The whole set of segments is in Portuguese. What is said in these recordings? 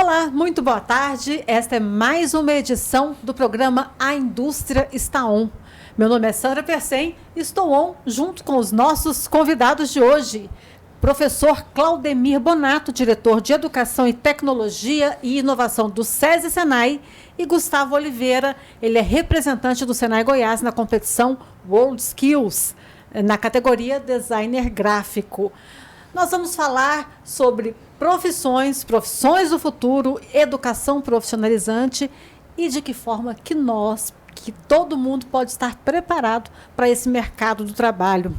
Olá, muito boa tarde. Esta é mais uma edição do programa A Indústria Está On. Meu nome é Sandra Persen e estou on junto com os nossos convidados de hoje. Professor Claudemir Bonato, diretor de Educação e Tecnologia e Inovação do SESI Senai, e Gustavo Oliveira, ele é representante do Senai Goiás na competição World Skills, na categoria Designer Gráfico. Nós vamos falar sobre profissões do futuro, educação profissionalizante e de que forma que todo mundo pode estar preparado para esse mercado do trabalho.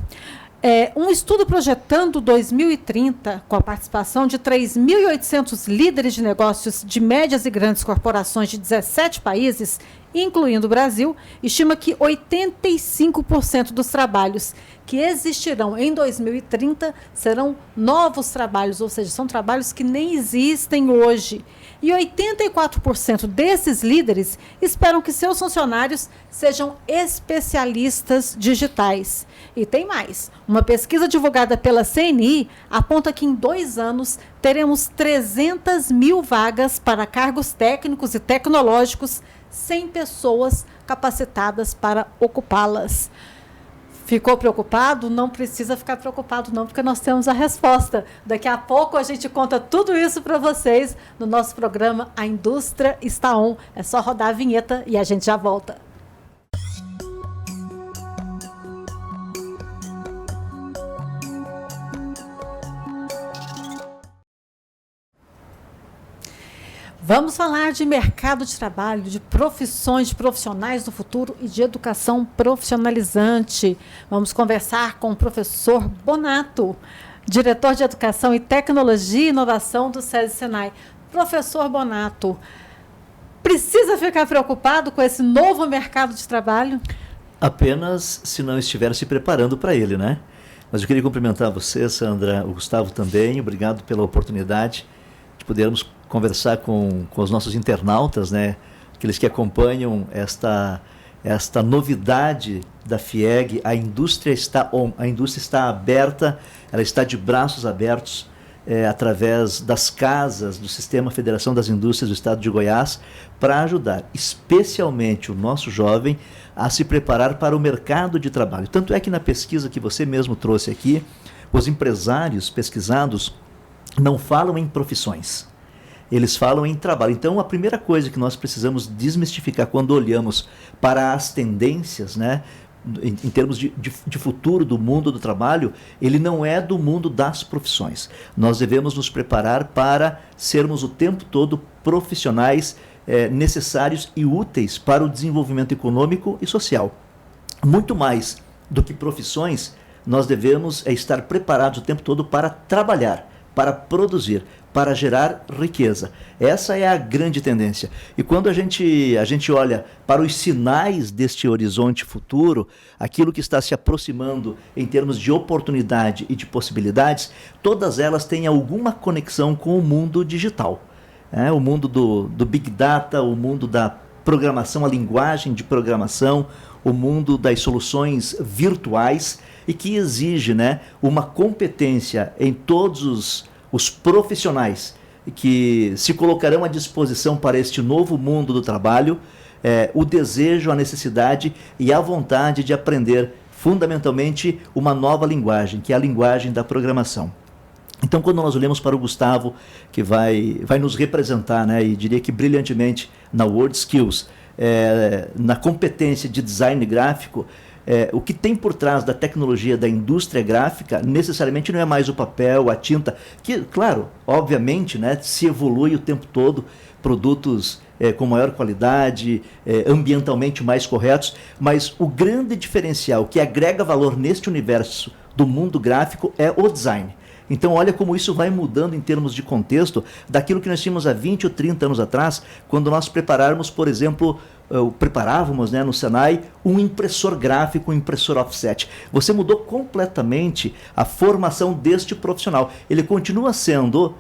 Um estudo projetando 2030, com a participação de 3.800 líderes de negócios de médias e grandes corporações de 17 países, incluindo o Brasil, estima que 85% dos trabalhos que existirão em 2030 serão novos trabalhos, ou seja, são trabalhos que nem existem hoje. E 84% desses líderes esperam que seus funcionários sejam especialistas digitais. E tem mais. Uma pesquisa divulgada pela CNI aponta que em 2 anos teremos 300 mil vagas para cargos técnicos e tecnológicos sem pessoas capacitadas para ocupá-las. Ficou preocupado? Não precisa ficar preocupado não, porque nós temos a resposta. Daqui a pouco a gente conta tudo isso para vocês no nosso programa A Indústria Está On. É só rodar a vinheta e a gente já volta. Vamos falar de mercado de trabalho, de profissões, de profissionais do futuro e de educação profissionalizante. Vamos conversar com o professor Bonato, diretor de Educação e Tecnologia e Inovação do SESI Senai. Professor Bonato, precisa ficar preocupado com esse novo mercado de trabalho? Apenas se não estiver se preparando para ele, né? Mas eu queria cumprimentar você, Sandra, o Gustavo também. Obrigado pela oportunidade de podermos conversar com os nossos internautas, né? Aqueles que acompanham esta novidade da FIEG. A indústria está on, a indústria está aberta, ela está de braços abertos através das casas do Sistema Federação das Indústrias do Estado de Goiás para ajudar especialmente o nosso jovem a se preparar para o mercado de trabalho. Tanto é que na pesquisa que você mesmo trouxe aqui, os empresários pesquisados não falam em profissões. Eles falam em trabalho. Então, a primeira coisa que nós precisamos desmistificar quando olhamos para as tendências, né, em termos de futuro do mundo do trabalho, ele não é do mundo das profissões. Nós devemos nos preparar para sermos o tempo todo profissionais necessários e úteis para o desenvolvimento econômico e social. Muito mais do que profissões, nós devemos estar preparados o tempo todo para trabalhar, para produzir, para gerar riqueza. Essa é a grande tendência. E quando a gente olha para os sinais deste horizonte futuro, aquilo que está se aproximando em termos de oportunidade e de possibilidades, todas elas têm alguma conexão com o mundo digital. O mundo do Big Data, o mundo da programação, a linguagem de programação, o mundo das soluções virtuais e que exige, né, uma competência em todos os profissionais que se colocarão à disposição para este novo mundo do trabalho, o desejo, a necessidade e a vontade de aprender fundamentalmente uma nova linguagem, que é a linguagem da programação. Então, quando nós olhamos para o Gustavo, que vai nos representar, né, e diria que brilhantemente na World Skills, na competência de design gráfico, o que tem por trás da tecnologia da indústria gráfica necessariamente não é mais o papel, a tinta, que, claro, obviamente, né, se evolui o tempo todo, produtos com maior qualidade, ambientalmente mais corretos, mas o grande diferencial que agrega valor neste universo do mundo gráfico é o design. Então, olha como isso vai mudando em termos de contexto daquilo que nós tínhamos há 20 ou 30 anos atrás, quando nós preparávamos, por exemplo, né, no Senai, um impressor gráfico, um impressor offset. Você mudou completamente a formação deste profissional. Ele continua sendo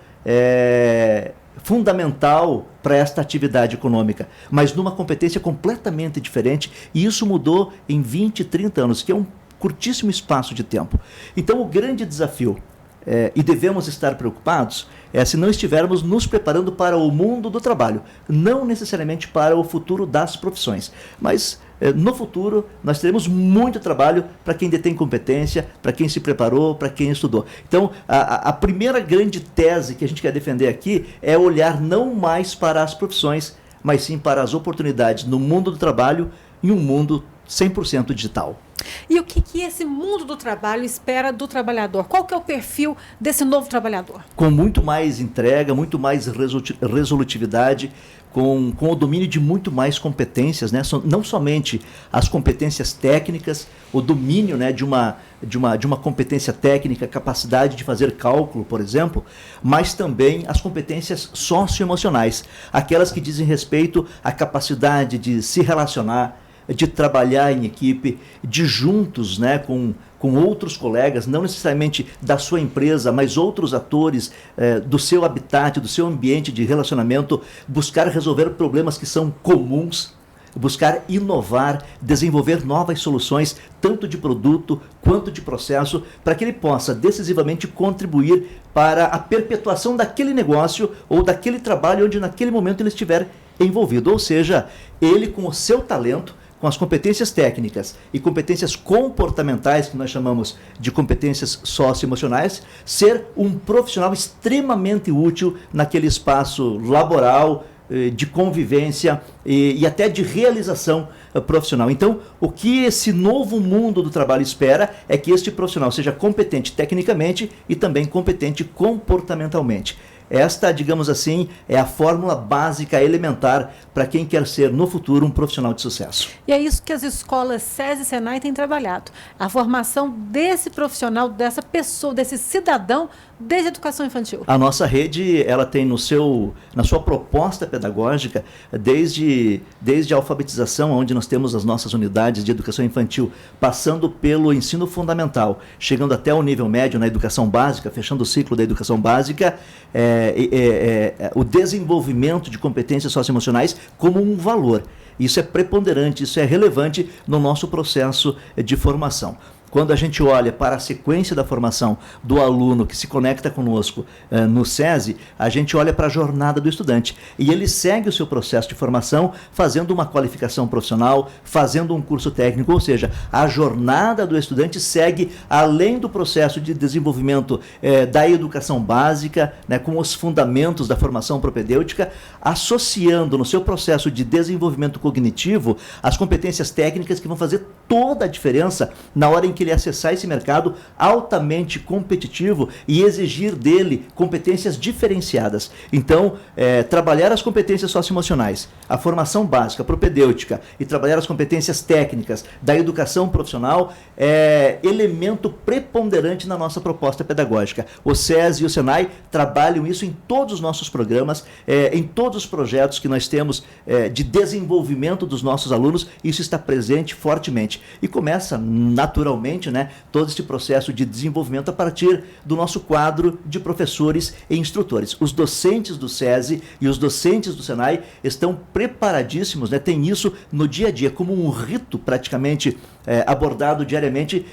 fundamental para esta atividade econômica, mas numa competência completamente diferente, e isso mudou em 20, 30 anos, que é um curtíssimo espaço de tempo. Então, o grande desafio e devemos estar preocupados se não estivermos nos preparando para o mundo do trabalho, não necessariamente para o futuro das profissões, mas no futuro nós teremos muito trabalho para quem detém competência, para quem se preparou, para quem estudou. Então, a primeira grande tese que a gente quer defender aqui é olhar não mais para as profissões, mas sim para as oportunidades no mundo do trabalho, em um mundo 100% digital. E o que esse mundo do trabalho espera do trabalhador? Qual que é o perfil desse novo trabalhador? Com muito mais entrega, muito mais resolutividade, com o domínio de muito mais competências, né? Não somente as competências técnicas, o domínio, né, de uma competência técnica, capacidade de fazer cálculo, por exemplo, mas também as competências socioemocionais, aquelas que dizem respeito à capacidade de se relacionar, de trabalhar em equipe, de juntos, né, com outros colegas, não necessariamente da sua empresa, mas outros atores do seu habitat, do seu ambiente de relacionamento, buscar resolver problemas que são comuns, buscar inovar, desenvolver novas soluções, tanto de produto quanto de processo, para que ele possa decisivamente contribuir para a perpetuação daquele negócio ou daquele trabalho onde naquele momento ele estiver envolvido. Ou seja, ele com o seu talento, com as competências técnicas e competências comportamentais, que nós chamamos de competências socioemocionais, ser um profissional extremamente útil naquele espaço laboral, de convivência e até de realização profissional. Então, o que esse novo mundo do trabalho espera é que este profissional seja competente tecnicamente e também competente comportamentalmente. Esta, digamos assim, é a fórmula básica, elementar, para quem quer ser, no futuro, um profissional de sucesso. E é isso que as escolas SESI e SENAI têm trabalhado. A formação desse profissional, dessa pessoa, desse cidadão, desde a educação infantil. A nossa rede, ela tem na sua proposta pedagógica, desde a alfabetização, onde nós temos as nossas unidades de educação infantil, passando pelo ensino fundamental, chegando até o nível médio na educação básica, fechando o ciclo da educação básica, o desenvolvimento de competências socioemocionais como um valor. Isso é preponderante, isso é relevante no nosso processo de formação. Quando a gente olha para a sequência da formação do aluno que se conecta conosco no SESI, a gente olha para a jornada do estudante. E ele segue o seu processo de formação fazendo uma qualificação profissional, fazendo um curso técnico, ou seja, a jornada do estudante segue além do processo de desenvolvimento da educação básica, né, com os fundamentos da formação propedêutica, associando no seu processo de desenvolvimento cognitivo as competências técnicas que vão fazer toda a diferença na hora em que ele acessar esse mercado altamente competitivo e exigir dele competências diferenciadas. Então, trabalhar as competências socioemocionais, a formação básica, propedêutica, e trabalhar as competências técnicas da educação profissional é elemento preponderante na nossa proposta pedagógica. O SESI e o SENAI trabalham isso em todos os nossos programas, em todos os projetos que nós temos de desenvolvimento dos nossos alunos, isso está presente fortemente. E começa naturalmente, né, todo esse processo de desenvolvimento a partir do nosso quadro de professores e instrutores. Os docentes do SESI e os docentes do SENAI estão preparadíssimos, né, tem isso no dia a dia, como um rito praticamente abordado diariamente,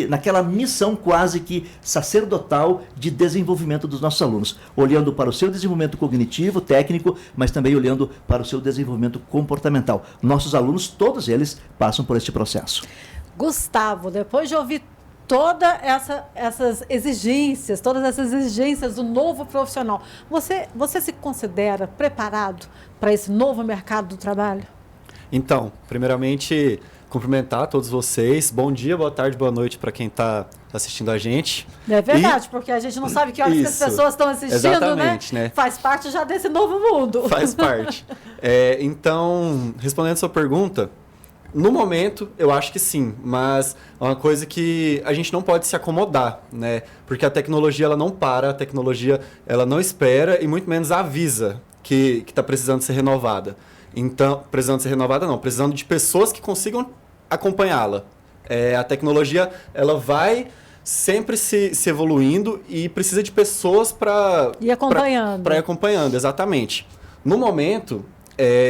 naquela missão quase que sacerdotal de desenvolvimento dos nossos alunos, olhando para o seu desenvolvimento cognitivo, técnico, mas também olhando para o seu desenvolvimento comportamental. Nossos alunos, todos eles, passam por este processo. Gustavo, depois de ouvir todas essas exigências do novo profissional, você se considera preparado para esse novo mercado do trabalho? Então, primeiramente, cumprimentar todos vocês. Bom dia, boa tarde, boa noite para quem está assistindo a gente. É verdade, porque a gente não sabe que horas que as pessoas estão assistindo, né? Faz parte já desse novo mundo. Faz parte. Então, respondendo a sua pergunta, no momento, eu acho que sim, mas é uma coisa que a gente não pode se acomodar, né? Porque a tecnologia ela não para, a tecnologia ela não espera e muito menos avisa que está precisando ser renovada. Então, precisando de pessoas que consigam acompanhá-la. A tecnologia ela vai sempre se evoluindo e precisa de pessoas para ir acompanhando. Para ir acompanhando, exatamente. No momento,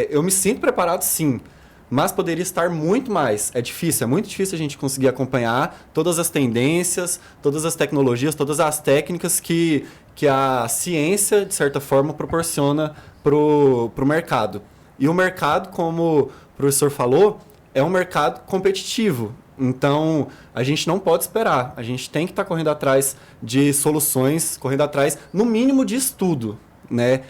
eu me sinto preparado sim, mas poderia estar muito mais. É muito difícil a gente conseguir acompanhar todas as tendências, todas as tecnologias, todas as técnicas que a ciência, de certa forma, proporciona para o mercado. E o mercado, como o professor falou, é um mercado competitivo. Então, a gente não pode esperar. A gente tem que estar correndo atrás de soluções, correndo atrás, no mínimo, de estudo, né?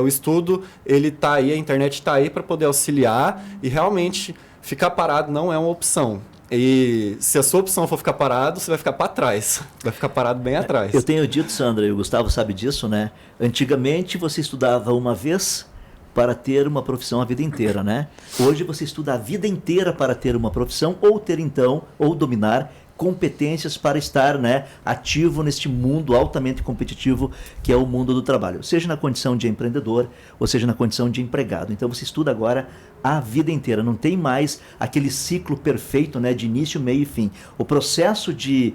O estudo, ele está aí, a internet está aí para poder auxiliar e realmente ficar parado não é uma opção. E se a sua opção for ficar parado, você vai ficar para trás. Vai ficar parado bem atrás. Eu tenho dito, Sandra, e o Gustavo sabe disso, né? Antigamente você estudava uma vez para ter uma profissão a vida inteira, né? Hoje você estuda a vida inteira para ter uma profissão ou ter então, ou dominar competências para estar, né, ativo neste mundo altamente competitivo que é o mundo do trabalho, seja na condição de empreendedor ou seja na condição de empregado. Então você estuda agora a vida inteira, não tem mais aquele ciclo perfeito, né, de início, meio e fim. O processo de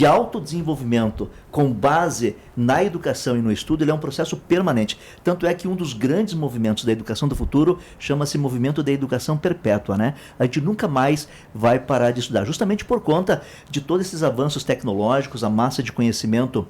autodesenvolvimento com base na educação e no estudo, ele é um processo permanente. Tanto é que um dos grandes movimentos da educação do futuro chama-se movimento da educação perpétua, né? A gente nunca mais vai parar de estudar, justamente por conta de todos esses avanços tecnológicos, a massa de conhecimento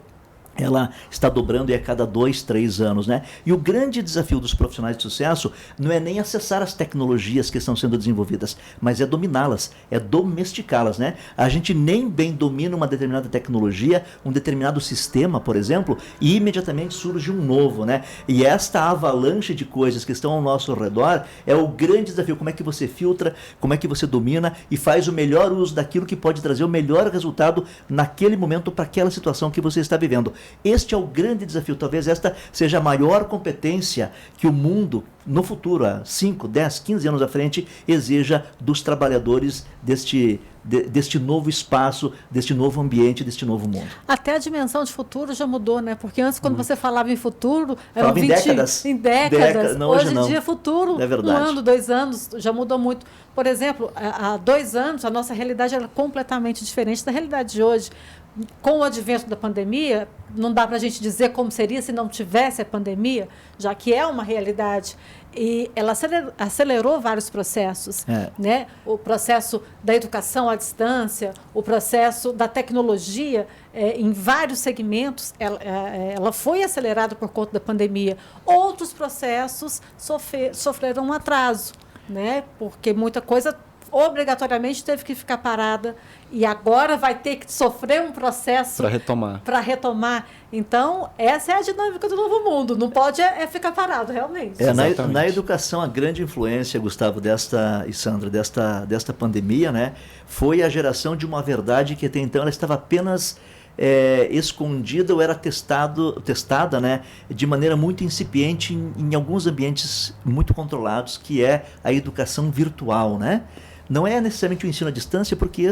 ela está dobrando a cada 2, 3 anos, né? E o grande desafio dos profissionais de sucesso não é nem acessar as tecnologias que estão sendo desenvolvidas, mas é dominá-las, é domesticá-las, né? A gente nem bem domina uma determinada tecnologia, um determinado sistema, por exemplo, e imediatamente surge um novo, né? E esta avalanche de coisas que estão ao nosso redor é o grande desafio. Como é que você filtra, como é que você domina e faz o melhor uso daquilo que pode trazer o melhor resultado naquele momento para aquela situação que você está vivendo. Este é o grande desafio. Talvez esta seja a maior competência que o mundo, no futuro, há 5, 10, 15 anos à frente, exija dos trabalhadores deste novo espaço, deste novo ambiente, deste novo mundo. Até a dimensão de futuro já mudou, né? Porque antes, quando você falava em futuro, eram 20, em décadas. Não, hoje em dia, futuro, é verdade. 1 ano, 2 anos, já mudou muito. Por exemplo, há 2 anos, a nossa realidade era completamente diferente da realidade de hoje. Com o advento da pandemia, não dá para a gente dizer como seria se não tivesse a pandemia, já que é uma realidade. E ela acelerou vários processos, né? O processo da educação à distância, o processo da tecnologia, em vários segmentos, ela foi acelerada por conta da pandemia. Outros processos sofreram um atraso, né? Porque muita coisa obrigatoriamente teve que ficar parada e agora vai ter que sofrer um processo para retomar. Então, essa é a dinâmica do novo mundo. Não pode ficar parado, realmente. Na educação, a grande influência, Gustavo, e Sandra, desta pandemia, né, foi a geração de uma verdade que até então ela estava apenas escondida ou era testada, né, de maneira muito incipiente em alguns ambientes muito controlados, que é a educação virtual, né? Não é necessariamente o ensino à distância, porque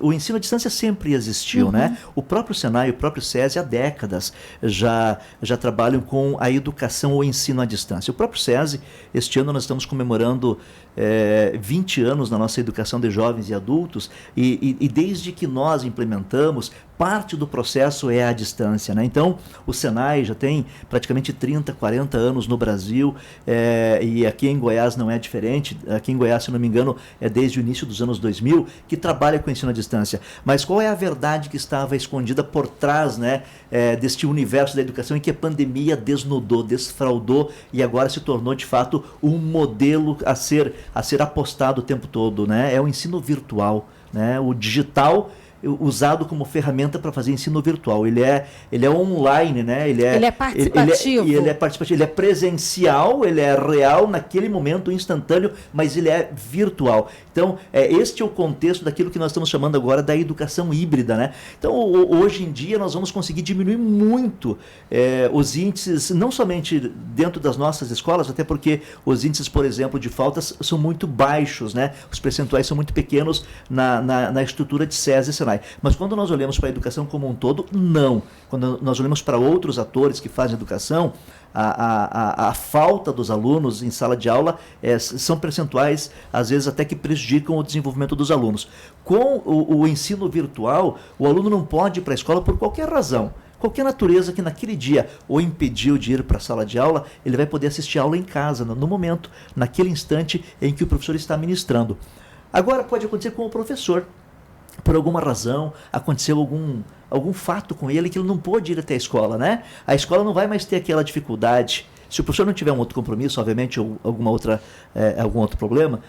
o ensino à distância sempre existiu, né? O próprio Senai, o próprio SESI, há décadas já trabalham com a educação ou ensino à distância. O próprio SESI, este ano nós estamos comemorando 20 anos na nossa educação de jovens e adultos, e desde que nós implementamos, parte do processo é à distância, né? Então, o Senai já tem praticamente 30, 40 anos no Brasil, e aqui em Goiás não é diferente. Aqui em Goiás, se não me engano, é desde o início dos anos 2000 que trabalha com ensino à distância. Mas qual é a verdade que estava escondida por trás, né, deste universo da educação em que a pandemia desnudou, desfraudou e agora se tornou, de fato, um modelo a ser apostado o tempo todo, né? É o ensino virtual, né? O digital usado como ferramenta para fazer ensino virtual. Ele é online, né? Ele é participativo. Ele é participativo, ele é presencial, ele é real naquele momento instantâneo, mas ele é virtual. Então, este é o contexto daquilo que nós estamos chamando agora da educação híbrida, né? Então, hoje em dia, nós vamos conseguir diminuir muito os índices, não somente dentro das nossas escolas, até porque os índices, por exemplo, de faltas são muito baixos, né? Os percentuais são muito pequenos na estrutura de SESI e Senai. Mas quando nós olhamos para a educação como um todo, não. Quando nós olhamos para outros atores que fazem educação, a falta dos alunos em sala de aula são percentuais, às vezes até que prejudicam o desenvolvimento dos alunos. Com o ensino virtual, o aluno não pode ir para a escola por qualquer razão. qualquer natureza que naquele dia o impediu de ir para a sala de aula, ele vai poder assistir a aula em casa, no momento, naquele instante em que o professor está ministrando. Agora pode acontecer com o professor. Por alguma razão, aconteceu algum fato com ele que ele não pôde ir até a escola, né? A escola não vai mais ter aquela dificuldade. Se o professor não tiver um outro compromisso, obviamente, ou algum outro problema,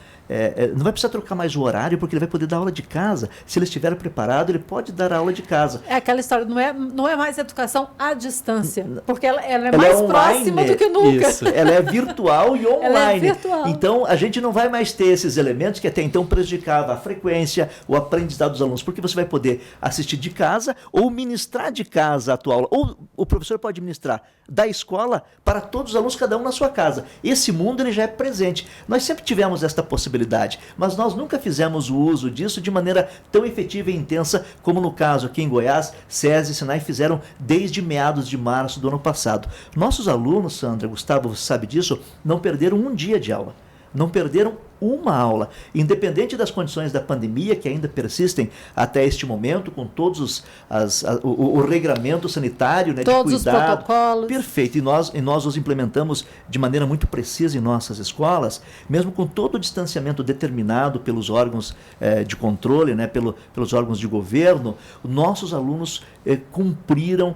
não vai precisar trocar mais o horário, porque ele vai poder dar aula de casa. Se ele estiver preparado, ele pode dar aula de casa. É aquela história, não é mais educação à distância, porque ela é mais próxima do que nunca. Isso, ela é virtual e online. Ela é virtual. Então, a gente não vai mais ter esses elementos que até então prejudicavam a frequência, o aprendizado dos alunos, porque você vai poder assistir de casa ou ministrar de casa a tua aula. Ou o professor pode ministrar da escola para todos os alunos, cada um na sua casa. Esse mundo ele já é presente. Nós sempre tivemos esta possibilidade, mas nós nunca fizemos o uso disso de maneira tão efetiva e intensa como no caso aqui em Goiás, SESI e Senai fizeram desde meados de março do ano passado. Nossos alunos, Sandra, Gustavo, você sabe disso, não perderam um dia de aula. Não perderam uma aula, independente das condições da pandemia que ainda persistem até este momento, com todos o regramento sanitário, né, todos de cuidado. os protocolos. Perfeito, e nós os implementamos de maneira muito precisa em nossas escolas, mesmo com todo o distanciamento determinado pelos órgãos de controle, né, pelos órgãos de governo, nossos alunos cumpriram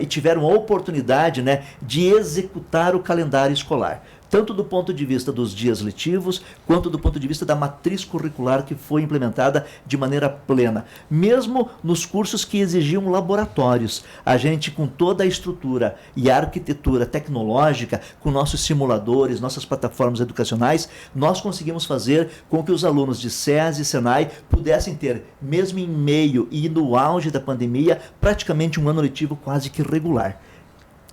e tiveram a oportunidade, né, de executar o calendário escolar. Tanto do ponto de vista dos dias letivos, quanto do ponto de vista da matriz curricular que foi implementada de maneira plena. Mesmo nos cursos que exigiam laboratórios, a gente com toda a estrutura e a arquitetura tecnológica, com nossos simuladores, nossas plataformas educacionais, nós conseguimos fazer com que os alunos de SESI e Senai pudessem ter, mesmo em meio e no auge da pandemia, praticamente um ano letivo quase que regular.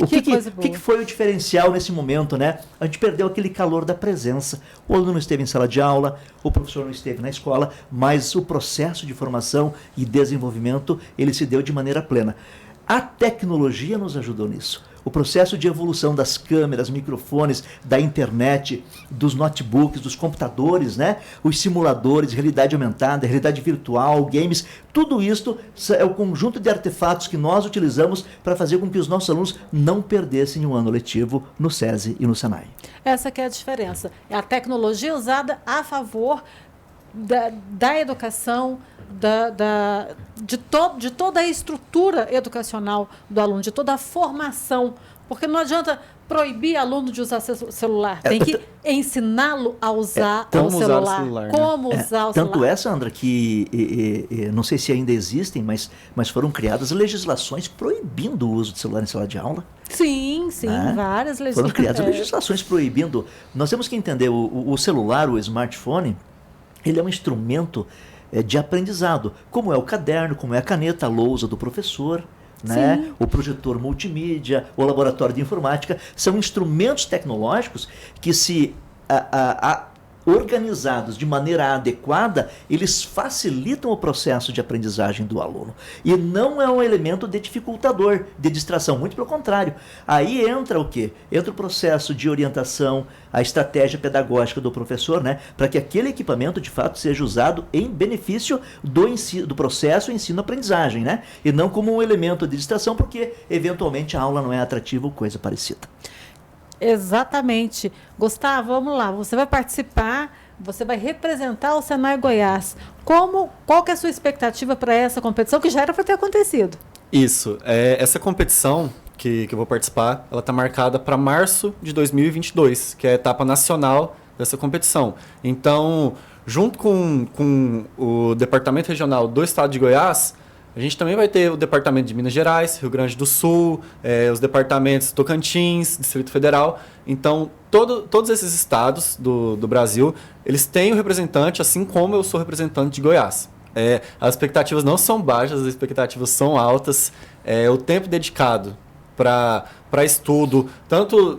O que foi o diferencial nesse momento, né? A gente perdeu aquele calor da presença. O aluno não esteve em sala de aula, o professor não esteve na escola, mas o processo de formação e desenvolvimento, ele se deu de maneira plena. A tecnologia nos ajudou nisso. O processo de evolução das câmeras, microfones, da internet, dos notebooks, dos computadores, né? Os simuladores, realidade aumentada, realidade virtual, games, tudo isso é o conjunto de artefatos que nós utilizamos para fazer com que os nossos alunos não perdessem um ano letivo no SESI e no Senai. Essa que é a diferença. É a tecnologia usada a favor da educação, de toda a estrutura educacional do aluno, de toda a formação. Porque não adianta proibir aluno de usar celular. Tem que ensiná-lo a usar o celular. Como usar o celular. Tanto é, Sandra, que não sei se ainda existem, mas foram criadas legislações proibindo o uso de celular em sala de aula. Sim, várias legislações. Foram criadas legislações proibindo. Nós temos que entender, o celular, o smartphone, ele é um instrumento de aprendizado, como é o caderno, como é a caneta, a lousa do professor, né? O projetor multimídia, o laboratório de informática, são instrumentos tecnológicos que, se organizados de maneira adequada, eles facilitam o processo de aprendizagem do aluno. E não é um elemento de dificultador, de distração, muito pelo contrário. Aí entra o quê? Entra o processo de orientação, a estratégia pedagógica do professor, né? Para que aquele equipamento, de fato, seja usado em benefício do processo ensino-aprendizagem, né? E não como um elemento de distração, porque, eventualmente, a aula não é atrativa ou coisa parecida. Exatamente. Gustavo, vamos lá. Você vai participar, você vai representar o Senai Goiás. Qual que é a sua expectativa para essa competição, que já era para ter acontecido? Isso. Essa competição que eu vou participar, ela está marcada para março de 2022, que é a etapa nacional dessa competição. Então, junto com o Departamento Regional do Estado de Goiás, a gente também vai ter o Departamento de Minas Gerais, Rio Grande do Sul, os departamentos Tocantins, Distrito Federal. Então, todos esses estados do Brasil, eles têm um representante, assim como eu sou representante de Goiás. As expectativas não são baixas, as expectativas são altas. O tempo dedicado para estudo, tanto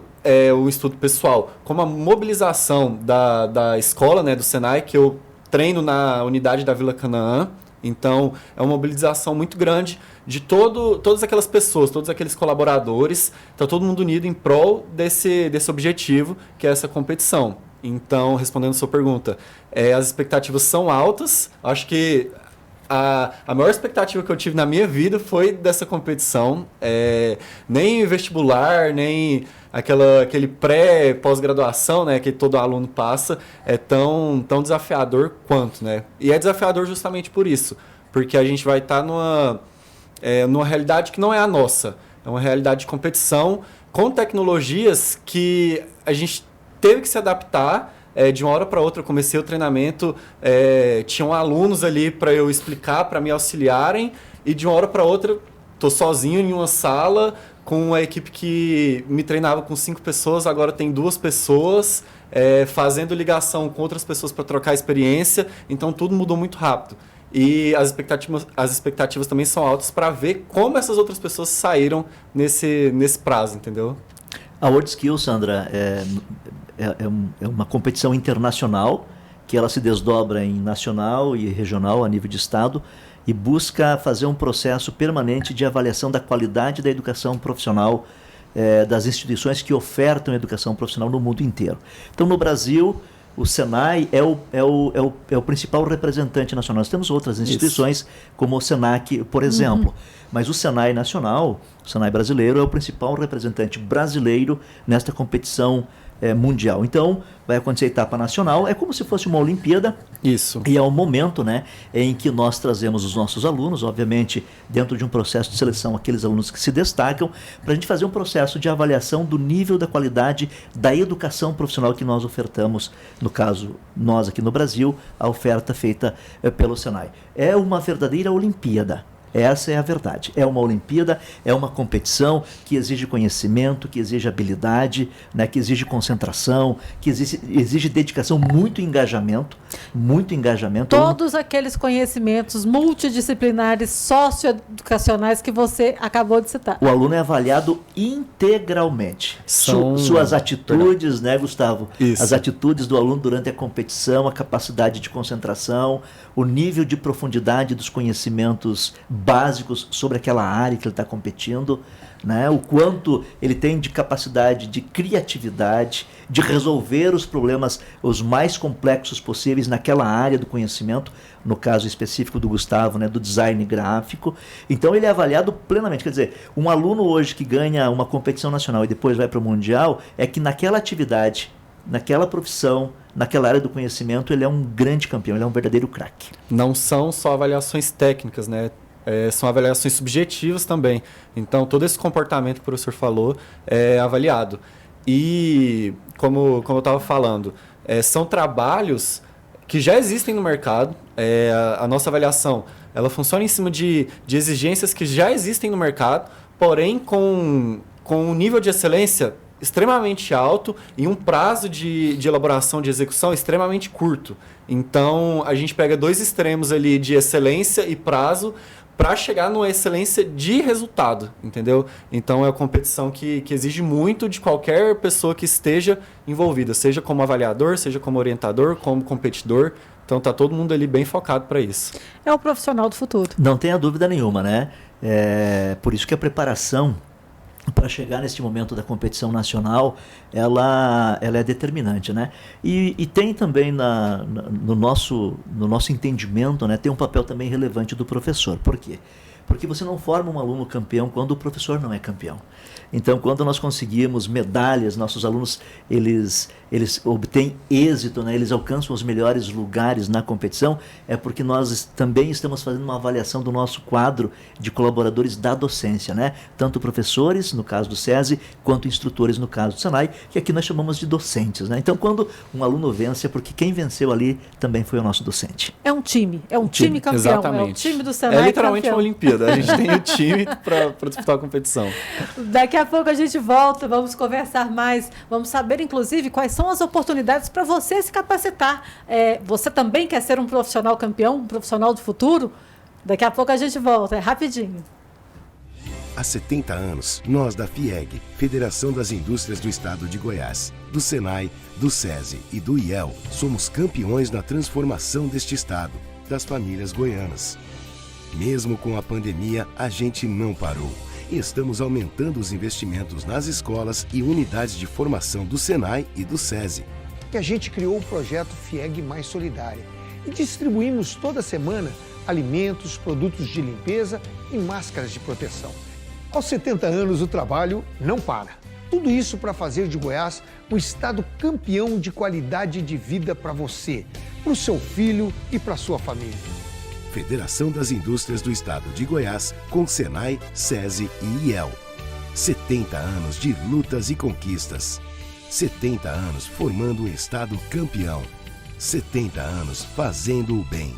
o estudo pessoal, como a mobilização da escola, né, do Senai, que eu treino na unidade da Vila Canaã. Então, é uma mobilização muito grande de todas aquelas pessoas, todos aqueles colaboradores. Está todo mundo unido em prol desse objetivo, que é essa competição. Então, respondendo a sua pergunta, as expectativas são altas. Acho que a maior expectativa que eu tive na minha vida foi dessa competição. Nem vestibular, nem aquele pós-graduação, né, que todo aluno passa, é tão desafiador quanto, né? E é desafiador justamente por isso, porque a gente vai estar numa realidade que não é a nossa. É uma realidade de competição com tecnologias que a gente teve que se adaptar. De uma hora para outra eu comecei o treinamento, tinham alunos ali para eu explicar, para me auxiliarem, e de uma hora para outra estou sozinho em uma sala com a equipe que me treinava com 5 pessoas, agora tem 2 pessoas, fazendo ligação com outras pessoas para trocar experiência, então tudo mudou muito rápido. E as expectativas também são altas para ver como essas outras pessoas saíram nesse prazo, entendeu? A WorldSkills, Sandra, é uma competição internacional que ela se desdobra em nacional e regional a nível de estado e busca fazer um processo permanente de avaliação da qualidade da educação profissional das instituições que ofertam educação profissional no mundo inteiro. Então, no Brasil, o Senai é o principal representante nacional. Nós temos outras instituições, como o Senac, por exemplo. Mas o Senai nacional, o Senai brasileiro, é o principal representante brasileiro nesta competição mundial. Então, vai acontecer a etapa nacional, é como se fosse uma Olimpíada. Isso. E é o momento, né, em que nós trazemos os nossos alunos, obviamente, dentro de um processo de seleção, aqueles alunos que se destacam, para a gente fazer um processo de avaliação do nível da qualidade da educação profissional que nós ofertamos, no caso, nós aqui no Brasil, a oferta feita pelo Senai. É uma verdadeira Olimpíada. Essa é a verdade. É uma Olimpíada, é uma competição que exige conhecimento, que exige habilidade, né, que exige concentração, que exige dedicação, muito engajamento. Todos aqueles conhecimentos multidisciplinares, socioeducacionais que você acabou de citar. O aluno é avaliado integralmente. Suas atitudes, né, Gustavo? Isso. As atitudes do aluno durante a competição, a capacidade de concentração, o nível de profundidade dos conhecimentos básicos sobre aquela área que ele está competindo, né? O quanto ele tem de capacidade de criatividade, de resolver os problemas os mais complexos possíveis naquela área do conhecimento, no caso específico do Gustavo, né, do design gráfico. Então ele é avaliado plenamente. Quer dizer, um aluno hoje que ganha uma competição nacional e depois vai para o mundial, é que naquela atividade, naquela profissão, naquela área do conhecimento, ele é um grande campeão, ele é um verdadeiro craque. Não são só avaliações técnicas, né? São avaliações subjetivas também. Então, todo esse comportamento que o professor falou é avaliado. E, como eu estava falando, são trabalhos que já existem no mercado. A nossa avaliação ela funciona em cima de exigências que já existem no mercado, porém com um nível de excelência extremamente alto e um prazo de elaboração, de execução extremamente curto. Então, a gente pega 2 extremos ali de excelência e prazo para chegar numa excelência de resultado, entendeu? Então, é uma competição que exige muito de qualquer pessoa que esteja envolvida, seja como avaliador, seja como orientador, como competidor. Então, tá todo mundo ali bem focado para isso. É o profissional do futuro. Não tenha dúvida nenhuma, né? Por isso que a preparação para chegar neste momento da competição nacional, ela é determinante, né? E tem também no nosso entendimento, né, tem um papel também relevante do professor. Por quê? Porque você não forma um aluno campeão quando o professor não é campeão. Então, quando nós conseguimos medalhas, nossos alunos eles obtêm êxito, né? Eles alcançam os melhores lugares na competição, é porque nós também estamos fazendo uma avaliação do nosso quadro de colaboradores da docência, né? Tanto professores, no caso do SESI, quanto instrutores, no caso do Senai, que aqui nós chamamos de docentes, né? Então, quando um aluno vence, é porque quem venceu ali também foi o nosso docente. É um time campeão. Exatamente. É o time do Senai É literalmente campeão. uma Olimpíada. A gente tem o time para disputar a competição. Daqui a pouco a gente volta, vamos conversar mais, vamos saber, inclusive, quais são as oportunidades para você se capacitar. Você também quer ser um profissional campeão, um profissional do futuro? Daqui a pouco a gente volta, é rapidinho. Há 70 anos, nós da FIEG, Federação das Indústrias do Estado de Goiás, do Senai, do SESI e do IEL, somos campeões na transformação deste estado, das famílias goianas. Mesmo com a pandemia, a gente não parou. E estamos aumentando os investimentos nas escolas e unidades de formação do Senai e do SESI. A gente criou o projeto FIEG Mais Solidária e distribuímos toda semana alimentos, produtos de limpeza e máscaras de proteção. Aos 70 anos, o trabalho não para. Tudo isso para fazer de Goiás um estado campeão de qualidade de vida para você, para o seu filho e para a sua família. Federação das Indústrias do Estado de Goiás, com Senai, SESI e IEL. 70 anos de lutas e conquistas. 70 anos formando um Estado campeão. 70 anos fazendo o bem.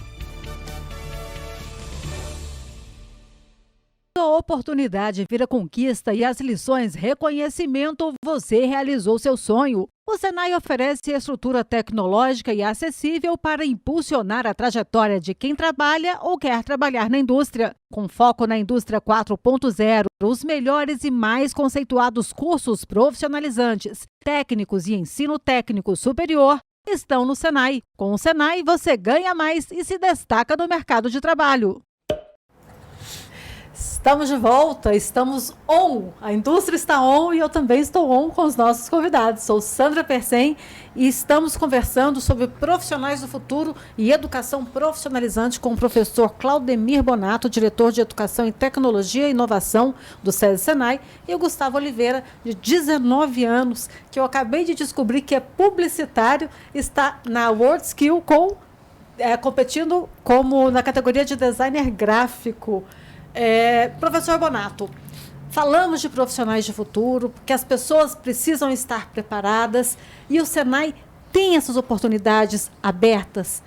A oportunidade vira conquista e as lições reconhecimento, você realizou seu sonho. O Senai oferece estrutura tecnológica e acessível para impulsionar a trajetória de quem trabalha ou quer trabalhar na indústria. Com foco na indústria 4.0, os melhores e mais conceituados cursos profissionalizantes, técnicos e ensino técnico superior estão no Senai. Com o Senai, você ganha mais e se destaca no mercado de trabalho. Estamos de volta, estamos on, a indústria está on e eu também estou on com os nossos convidados. Sou Sandra Persen e estamos conversando sobre profissionais do futuro e educação profissionalizante com o professor Claudemir Bonato, diretor de Educação em Tecnologia e Inovação do SESI Senai, e o Gustavo Oliveira, de 19 anos, que eu acabei de descobrir que é publicitário, está na WorldSkill competindo como na categoria de designer gráfico. Professor Bonato, falamos de profissionais de futuro, porque as pessoas precisam estar preparadas e o Senai tem essas oportunidades abertas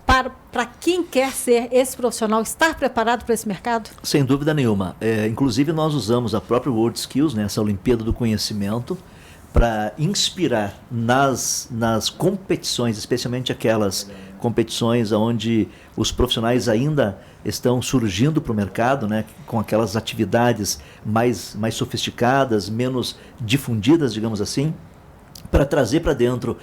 para quem quer ser esse profissional, estar preparado para esse mercado? Sem dúvida nenhuma. Inclusive, nós usamos a própria WorldSkills, né, essa Olimpíada do Conhecimento, para inspirar nas competições, especialmente aquelas competições onde os profissionais ainda estão surgindo para o mercado, né, com aquelas atividades mais sofisticadas, menos difundidas, digamos assim, para trazer para dentro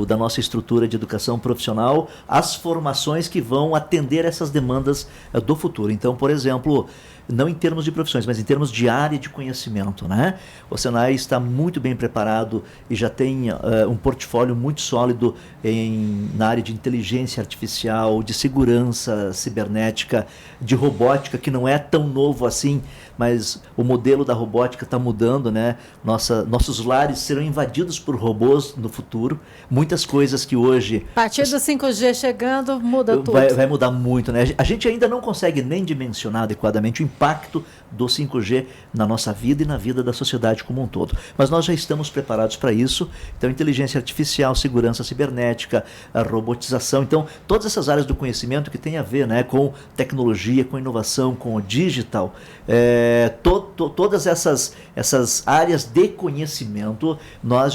da nossa estrutura de educação profissional as formações que vão atender essas demandas do futuro. Então, por exemplo, não em termos de profissões, mas em termos de área de conhecimento, né? O Senai está muito bem preparado e já tem um portfólio muito sólido na área de inteligência artificial, de segurança cibernética, de robótica, que não é tão novo assim, mas o modelo da robótica está mudando, né? Nossos lares serão invadidos por robôs no futuro. Muitas coisas que hoje... A partir do 5G chegando, muda tudo. Vai mudar muito, né? A gente ainda não consegue nem dimensionar adequadamente o impacto do 5G na nossa vida e na vida da sociedade como um todo. Mas nós já estamos preparados para isso. Então, inteligência artificial, segurança cibernética, a robotização. Então, todas essas áreas do conhecimento que tem a ver, né, com tecnologia, com inovação, com o digital, todas essas áreas de conhecimento, nós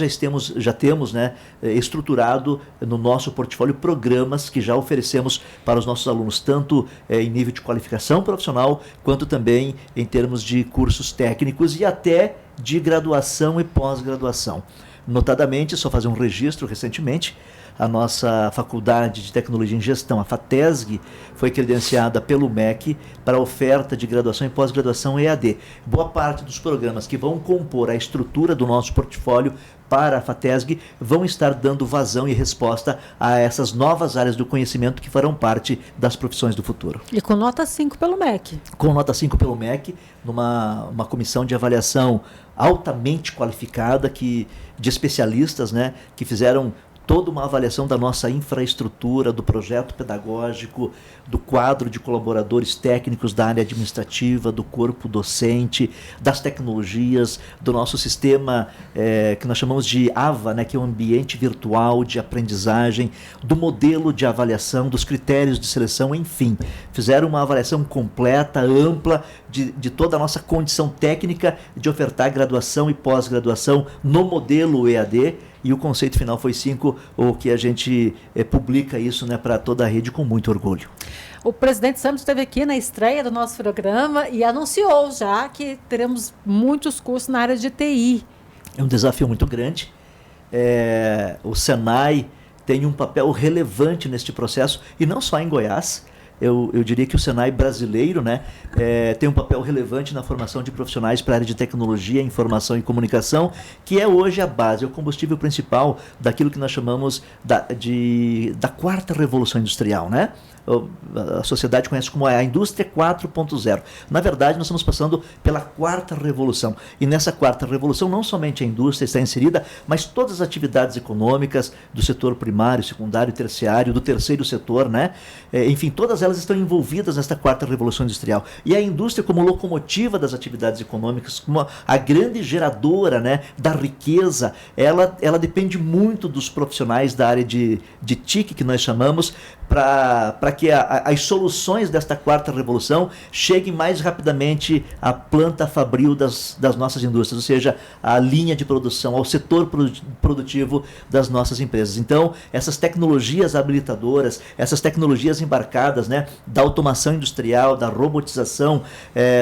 já temos, né, estruturado no nosso portfólio programas que já oferecemos para os nossos alunos, tanto em nível de qualificação profissional, quanto também em termos de cursos técnicos e até de graduação e pós-graduação. Notadamente, só fazer um registro recentemente, a nossa Faculdade de Tecnologia em Gestão, a FATESG, foi credenciada pelo MEC para a oferta de graduação e pós-graduação EAD. Boa parte dos programas que vão compor a estrutura do nosso portfólio para a FATESG vão estar dando vazão e resposta a essas novas áreas do conhecimento que farão parte das profissões do futuro. E com nota 5 pelo MEC. Com nota 5 pelo MEC, numa comissão de avaliação altamente qualificada de especialistas, né, que fizeram toda uma avaliação da nossa infraestrutura, do projeto pedagógico, do quadro de colaboradores técnicos da área administrativa, do corpo docente, das tecnologias, do nosso sistema que nós chamamos de AVA, né, que é um ambiente virtual de aprendizagem, do modelo de avaliação, dos critérios de seleção, enfim. Fizeram uma avaliação completa, ampla, de toda a nossa condição técnica de ofertar graduação e pós-graduação no modelo EAD, e o conceito final foi 5, o que a gente publica isso, né, para toda a rede com muito orgulho. O presidente Santos esteve aqui na estreia do nosso programa e anunciou já que teremos muitos cursos na área de TI. É um desafio muito grande. O Senai tem um papel relevante neste processo, e não só em Goiás. eu diria que o Senai brasileiro, né, tem um papel relevante na formação de profissionais para a área de tecnologia, informação e comunicação, que é hoje a base, é o combustível principal daquilo que nós chamamos da quarta revolução industrial, né? A sociedade conhece como a indústria 4.0. Na verdade, nós estamos passando pela quarta revolução. E nessa quarta revolução, não somente a indústria está inserida, mas todas as atividades econômicas do setor primário, secundário, terciário, do terceiro setor, né? Enfim, todas elas estão envolvidas nesta quarta revolução industrial. E a indústria, como locomotiva das atividades econômicas, como a grande geradora, né, da riqueza, ela depende muito dos profissionais da área de TIC, que nós chamamos, para que as soluções desta quarta revolução cheguem mais rapidamente à planta fabril das nossas indústrias, ou seja, à linha de produção, ao setor produtivo das nossas empresas. Então, essas tecnologias habilitadoras, essas tecnologias embarcadas, né, da automação industrial, da robotização,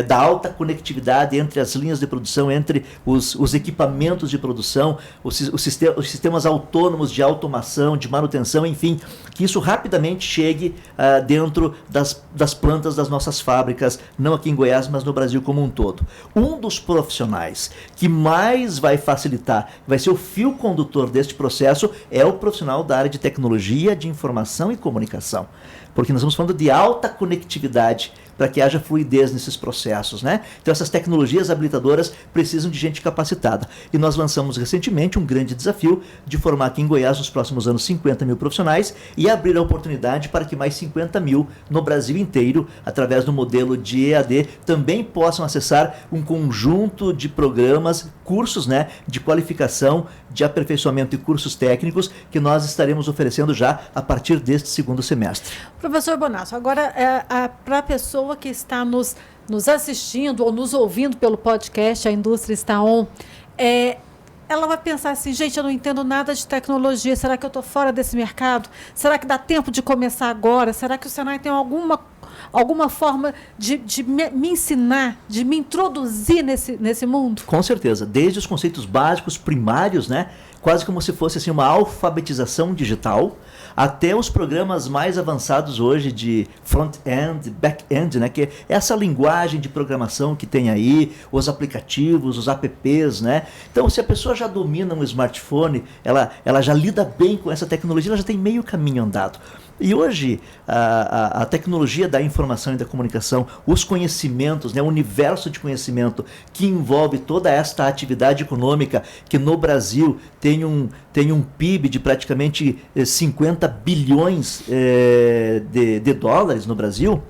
da alta conectividade entre as linhas de produção, entre os equipamentos de produção, os sistemas autônomos de automação, de manutenção, enfim, que isso rapidamente chegue dentro das plantas das nossas fábricas, não aqui em Goiás, mas no Brasil como um todo. Um dos profissionais que mais vai facilitar, vai ser o fio condutor deste processo, é o profissional da área de tecnologia, de informação e comunicação. Porque nós estamos falando de alta conectividade para que haja fluidez nesses processos, né? Então essas tecnologias habilitadoras precisam de gente capacitada. E nós lançamos recentemente um grande desafio de formar aqui em Goiás nos próximos anos 50 mil profissionais e abrir a oportunidade para que mais 50 mil no Brasil inteiro, através do modelo de EAD, também possam acessar um conjunto de programas, cursos, né, de qualificação, de aperfeiçoamento e cursos técnicos que nós estaremos oferecendo já a partir deste segundo semestre. Professor Bonasso, agora para a pessoa que está nos assistindo ou nos ouvindo pelo podcast A Indústria Está On, ela vai pensar assim, gente, eu não entendo nada de tecnologia, será que eu estou fora desse mercado? Será que dá tempo de começar agora? Será que o Senai tem alguma forma de me ensinar, de me introduzir nesse mundo? Com certeza, desde os conceitos básicos, primários, né? Quase como se fosse assim, uma alfabetização digital, até os programas mais avançados hoje de front-end, back-end, né? Que é essa linguagem de programação que tem aí, os aplicativos, os apps, né? Então, se a pessoa já domina um smartphone, ela já lida bem com essa tecnologia, ela já tem meio caminho andado. E hoje, a tecnologia da informação e da comunicação, os conhecimentos, né, o universo de conhecimento que envolve toda esta atividade econômica, que no Brasil tem um PIB de praticamente 50 bilhões de dólares no Brasil,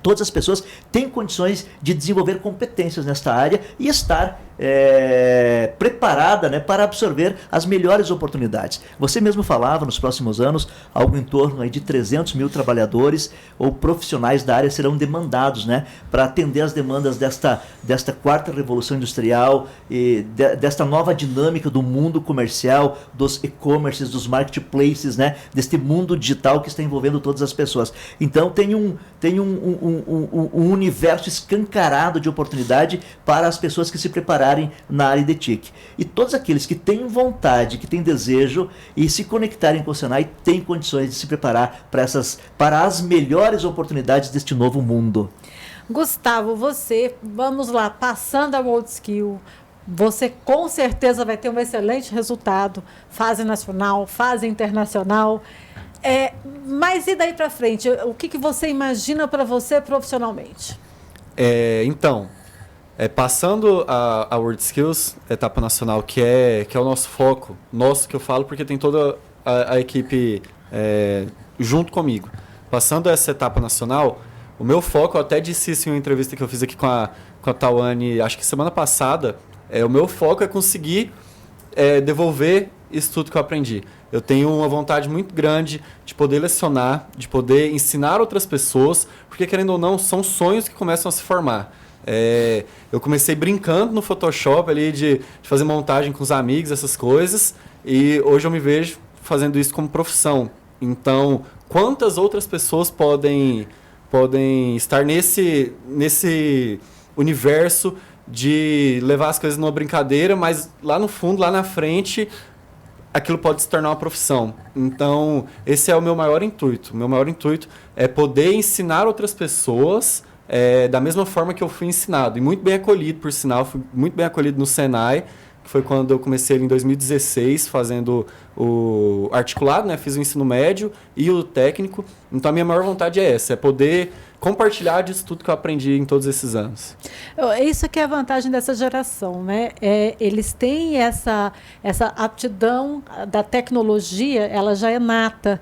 todas as pessoas têm condições de desenvolver competências nesta área e estar preparada, né, para absorver as melhores oportunidades. Você mesmo falava, nos próximos anos, algo em torno aí de 300 mil trabalhadores ou profissionais da área serão demandados, né, para atender as demandas desta quarta revolução industrial e desta nova dinâmica do mundo comercial, dos e-commerces, dos marketplaces, né, deste mundo digital que está envolvendo todas as pessoas. Então tem um universo escancarado de oportunidade para as pessoas que se prepararem na área de TIC. E todos aqueles que têm vontade, que têm desejo e se conectarem com o Senai têm condições de se preparar para as melhores oportunidades deste novo mundo. Gustavo, vamos lá, passando a WorldSkill, você com certeza vai ter um excelente resultado, fase nacional, fase internacional. Mas e daí para frente? O que você imagina para você profissionalmente? Então, passando a WorldSkills, etapa nacional, que é o nosso foco, que eu falo porque tem toda a equipe junto comigo. Passando essa etapa nacional, o meu foco, eu até disse isso em uma entrevista que eu fiz aqui com a Tawane, acho que semana passada, o meu foco é conseguir devolver isso tudo que eu aprendi. Eu tenho uma vontade muito grande de poder lecionar, de poder ensinar outras pessoas, porque, querendo ou não, são sonhos que começam a se formar. Eu comecei brincando no Photoshop ali de fazer montagem com os amigos, essas coisas, e hoje eu me vejo fazendo isso como profissão. Então, quantas outras pessoas podem estar nesse universo de levar as coisas numa brincadeira, mas lá no fundo, lá na frente, aquilo pode se tornar uma profissão. Então, esse é o meu maior intuito. O meu maior intuito é poder ensinar outras pessoas da mesma forma que eu fui ensinado. E muito bem acolhido, por sinal, fui muito bem acolhido no Senai, que foi quando eu comecei em 2016, fazendo o articulado, né? Fiz o ensino médio e o técnico. Então, a minha maior vontade é essa, é poder compartilhar disso tudo que eu aprendi em todos esses anos. Isso que é a vantagem dessa geração, né? Eles têm essa aptidão da tecnologia, ela já é nata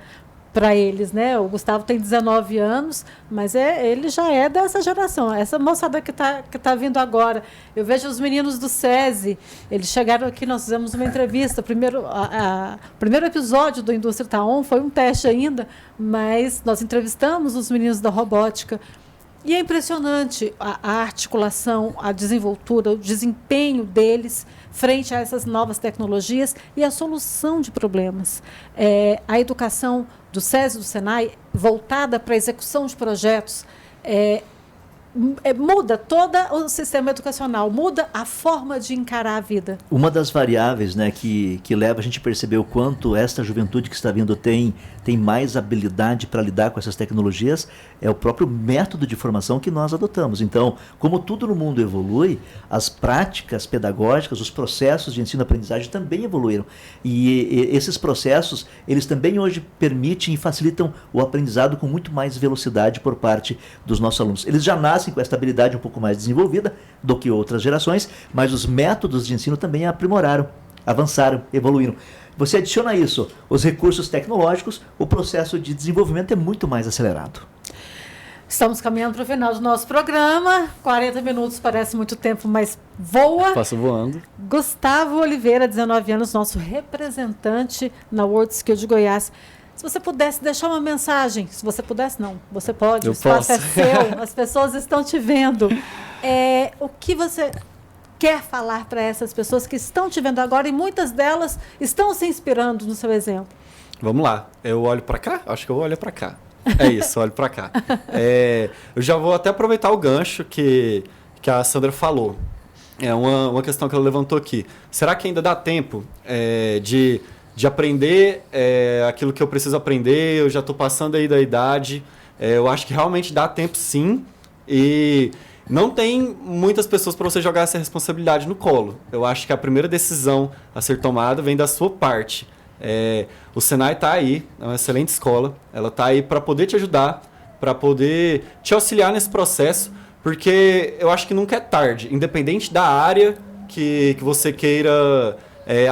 para eles, né? O Gustavo tem 19 anos, mas ele já é dessa geração. Essa moçada que tá vindo agora. Eu vejo os meninos do SESI, eles chegaram aqui, nós fizemos uma entrevista. O primeiro episódio do Indústria Tá On foi um teste ainda, mas nós entrevistamos os meninos da robótica. E é impressionante a articulação, a desenvoltura, o desempenho deles frente a essas novas tecnologias e a solução de problemas. A educação do SESI e do SENAI, voltada para a execução de projetos, muda todo o sistema educacional, muda a forma de encarar a vida. Uma das variáveis, né, que leva a gente a perceber o quanto esta juventude que está vindo tem mais habilidade para lidar com essas tecnologias é o próprio método de formação que nós adotamos. Então, como tudo no mundo evolui, as práticas pedagógicas, os processos de ensino-aprendizagem também evoluíram. E esses processos, eles também hoje permitem e facilitam o aprendizado com muito mais velocidade por parte dos nossos alunos. Eles já nascem com essa habilidade um pouco mais desenvolvida do que outras gerações, mas os métodos de ensino também aprimoraram, avançaram, evoluíram. Você adiciona isso, os recursos tecnológicos, o processo de desenvolvimento é muito mais acelerado. Estamos caminhando para o final do nosso programa. 40 minutos parece muito tempo, mas voa. Passa voando. Gustavo Oliveira, 19 anos, nosso representante na World Skill de Goiás. Se você pudesse deixar uma mensagem, se você pudesse, não, você pode, o espaço é seu, as pessoas estão te vendo. O que você quer falar para essas pessoas que estão te vendo agora e muitas delas estão se inspirando no seu exemplo? Vamos lá, eu olho para cá? Acho que eu vou olhar para cá. É isso, olho para cá. Eu já vou até aproveitar o gancho que a Sandra falou. É uma questão que ela levantou aqui. Será que ainda dá tempo de aprender aquilo que eu preciso aprender? Eu já estou passando aí da idade. Eu acho que realmente dá tempo, sim. E não tem muitas pessoas para você jogar essa responsabilidade no colo. Eu acho que a primeira decisão a ser tomada vem da sua parte. O Senai está aí, é uma excelente escola. Ela está aí para poder te ajudar, para poder te auxiliar nesse processo, porque eu acho que nunca é tarde, independente da área que você queira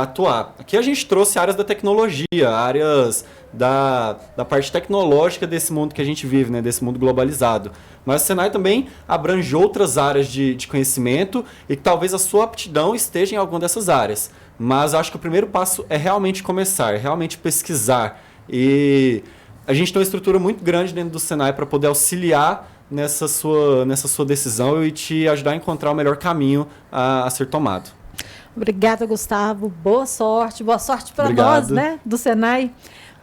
atuar. Aqui a gente trouxe áreas da tecnologia, áreas da parte tecnológica desse mundo que a gente vive, né, desse mundo globalizado. Mas o Senai também abrange outras áreas de conhecimento e que talvez a sua aptidão esteja em alguma dessas áreas. Mas acho que o primeiro passo é realmente começar, é realmente pesquisar. E a gente tem uma estrutura muito grande dentro do Senai para poder auxiliar nessa sua decisão e te ajudar a encontrar o melhor caminho a ser tomado. Obrigada, Gustavo. Boa sorte para nós, né, do Senai.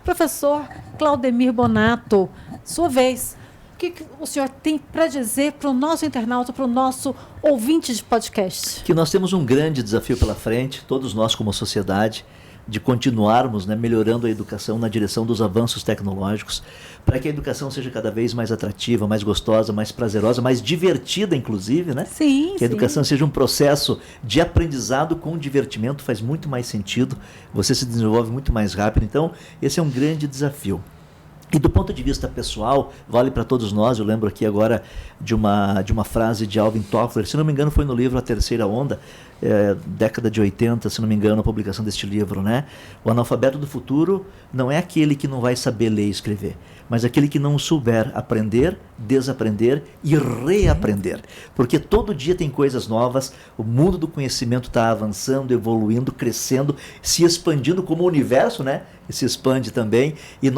Professor Claudemir Bonato, sua vez. O que o senhor tem para dizer para o nosso internauta, para o nosso ouvinte de podcast? Que nós temos um grande desafio pela frente, todos nós como sociedade, de continuarmos, né, melhorando a educação na direção dos avanços tecnológicos, para que a educação seja cada vez mais atrativa, mais gostosa, mais prazerosa, mais divertida, inclusive, né? Sim, que a educação seja um processo de aprendizado com divertimento, faz muito mais sentido, você se desenvolve muito mais rápido. Então, esse é um grande desafio. E do ponto de vista pessoal, vale para todos nós. Eu lembro aqui agora de uma frase de Alvin Toffler, se não me engano foi no livro A Terceira Onda, década de 80, se não me engano, a publicação deste livro, né? O analfabeto do futuro não é aquele que não vai saber ler e escrever, mas aquele que não souber aprender, desaprender e reaprender. Porque todo dia tem coisas novas, o mundo do conhecimento está avançando, evoluindo, crescendo, se expandindo como o universo, né? E se expande também. E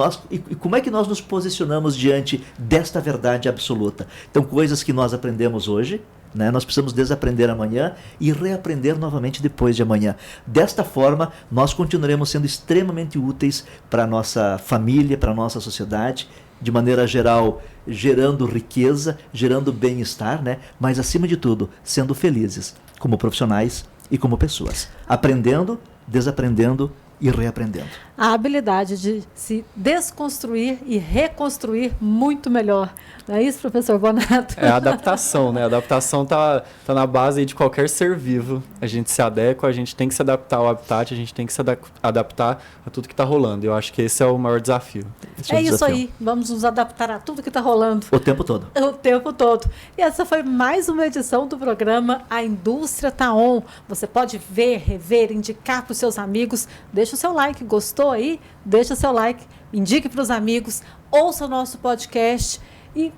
como é que nós nos posicionamos diante desta verdade absoluta? Então, coisas que nós aprendemos hoje, né, nós precisamos desaprender amanhã e reaprender novamente depois de amanhã. Desta forma, nós continuaremos sendo extremamente úteis para a nossa família, para a nossa sociedade, de maneira geral, gerando riqueza, gerando bem-estar, né, mas, acima de tudo, sendo felizes como profissionais e como pessoas. Aprendendo, desaprendendo e reaprendendo. A habilidade de se desconstruir e reconstruir muito melhor. Não é isso, professor Bonato? É a adaptação, né? A adaptação tá na base aí de qualquer ser vivo. A gente se adequa, a gente tem que se adaptar ao habitat, a gente tem que se adaptar a tudo que está rolando. Eu acho que esse é o maior desafio. Esse o É isso desafio. aí, vamos nos adaptar a tudo que está rolando. O tempo todo. O tempo todo. E essa foi mais uma edição do programa A Indústria Tá On. Você pode ver, rever, indicar para os seus amigos. Deixa o seu like. Gostou aí? Deixa o seu like. Indique para os amigos. Ouça o nosso podcast. E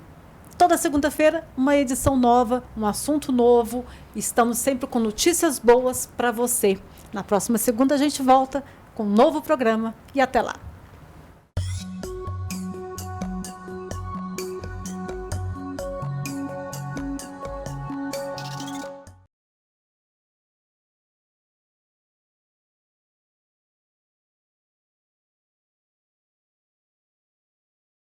toda segunda-feira, uma edição nova, um assunto novo. Estamos sempre com notícias boas para você. Na próxima segunda, a gente volta com um novo programa. E até lá.